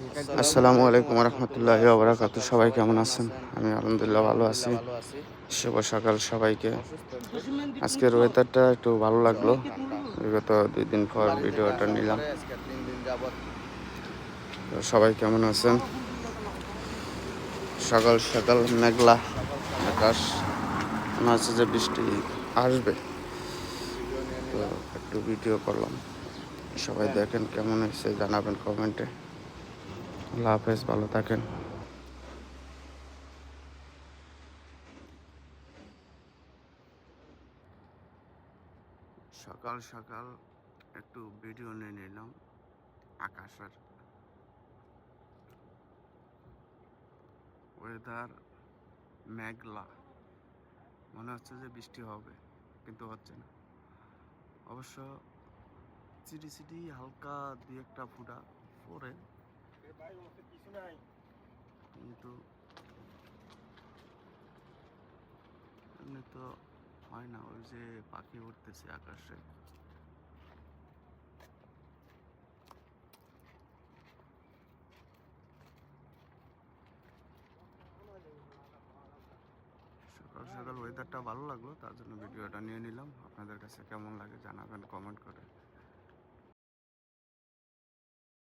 আসসালামু আলাইকুম রহমতুল্লাহি ওয়া বারাকাতুহু। সবাই কেমন আছেন? আমি আলহামদুলিল্লাহ ভালো আছি। শুভ সকাল সবাইকে। আজকের ওয়েদারটা একটু ভালো লাগলো। বিগত ২ দিন পর ভিডিওটা নিলাম। তো সবাই কেমন আছেন? সকাল সকাল মেঘলা আকাশ, মনে হচ্ছে যে বৃষ্টি আসবে। তো একটু ভিডিও করলাম। সবাই দেখেন কেমন হয়েছে জানাবেন কমেন্টে। আল্লাহ হাফেজ, ভালো থাকেন। সকাল সকাল একটু ভিডিও নিয়ে নিলাম আকাশের। ওয়েদার মেঘলা, মনে হচ্ছে যে বৃষ্টি হবে কিন্তু হচ্ছে না। অবশ্য চিটি চিটি হালকা দুই একটা ফুটা পড়ে, কিন্তু এমনি তো হয় না। ওই যে পাখি উঠতেছে আকাশে। সকাল সকাল ওয়েদারটা ভালো লাগলো, তার জন্য ভিডিওটা নিয়ে নিলাম। আপনাদের কাছে কেমন লাগে জানাবেন কমেন্ট করে।